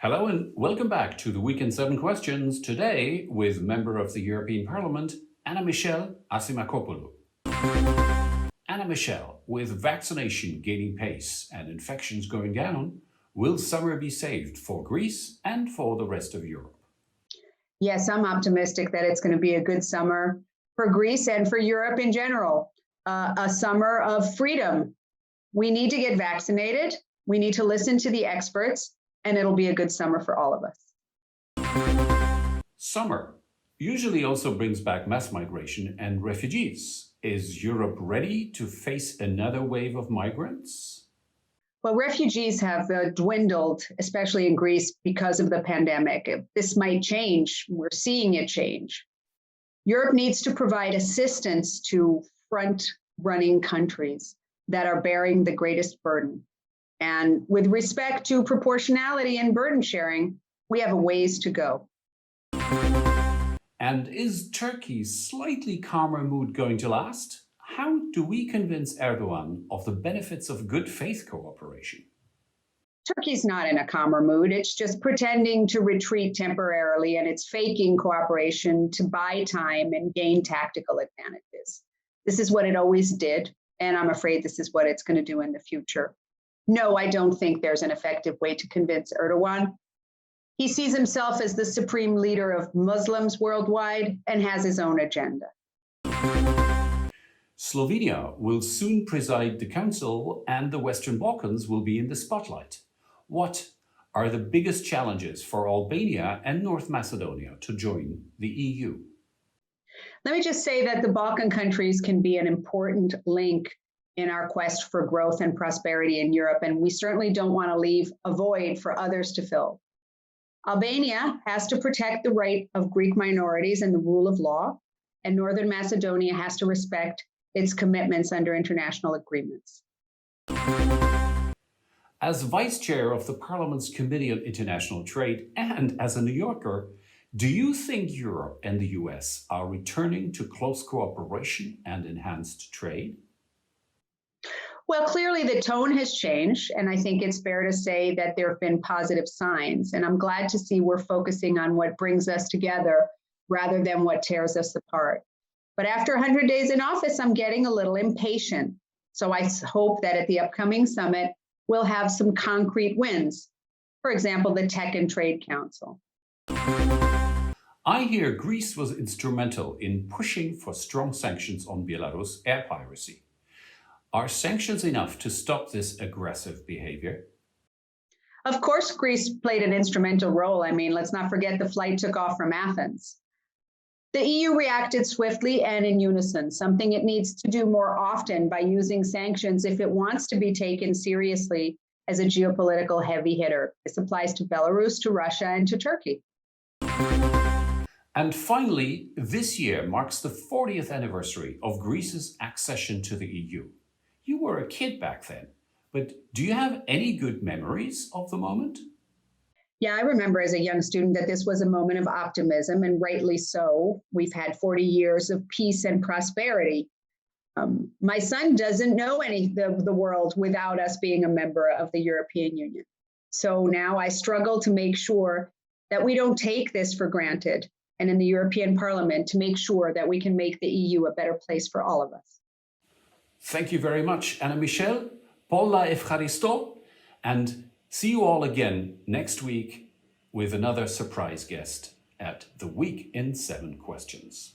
Hello and welcome back to the Week in 7 Questions, today with Member of the European Parliament, Anna-Michelle Asimakopoulou. Anna-Michelle, with vaccination gaining pace and infections going down, will summer be saved for Greece and for the rest of Europe? Yes, I'm optimistic that it's going to be a good summer for Greece and for Europe in general, a summer of freedom. We need to get vaccinated. We need to listen to the experts, and it'll be a good summer for all of us. Summer usually also brings back mass migration and refugees. Is Europe ready to face another wave of migrants? Well, refugees have dwindled, especially in Greece, because of the pandemic. This might change. We're seeing it change. Europe needs to provide assistance to front-running countries that are bearing the greatest burden. And with respect to proportionality and burden sharing, we have a ways to go. And is Turkey's slightly calmer mood going to last? How do we convince Erdogan of the benefits of good faith cooperation? Turkey's not in a calmer mood. It's just pretending to retreat temporarily, and it's faking cooperation to buy time and gain tactical advantages. This is what it always did, and I'm afraid this is what it's going to do in the future. No, I don't think there's an effective way to convince Erdogan. He sees himself as the supreme leader of Muslims worldwide and has his own agenda. Slovenia will soon preside the Council and the Western Balkans will be in the spotlight. What are the biggest challenges for Albania and North Macedonia to join the EU? Let me just say that the Balkan countries can be an important link in our quest for growth and prosperity in Europe, and we certainly don't want to leave a void for others to fill. Albania has to protect the right of Greek minorities and the rule of law, and Northern Macedonia has to respect its commitments under international agreements. As Vice Chair of the Parliament's Committee on International Trade and as a New Yorker, do you think Europe and the US are returning to close cooperation and enhanced trade? Well, clearly the tone has changed, and I think it's fair to say that there have been positive signs, and I'm glad to see we're focusing on what brings us together rather than what tears us apart. But after 100 days in office, I'm getting a little impatient. So I hope that at the upcoming summit, we'll have some concrete wins. For example, the Tech and Trade Council. I hear Greece was instrumental in pushing for strong sanctions on Belarus air piracy. Are sanctions enough to stop this aggressive behavior? Of course, Greece played an instrumental role. I mean, let's not forget the flight took off from Athens. The EU reacted swiftly and in unison, something it needs to do more often by using sanctions if it wants to be taken seriously as a geopolitical heavy hitter. This applies to Belarus, to Russia, and to Turkey. And finally, this year marks the 40th anniversary of Greece's accession to the EU. You were a kid back then, but do you have any good memories of the moment? Yeah, I remember as a young student that this was a moment of optimism, and rightly so. We've had 40 years of peace and prosperity. My son doesn't know the world without us being a member of the European Union. So now I struggle to make sure that we don't take this for granted, and in the European Parliament to make sure that we can make the EU a better place for all of us. Thank you very much, Anna-Michelle. Paula Evcharisto, and see you all again next week with another surprise guest at the Week in 7 Questions.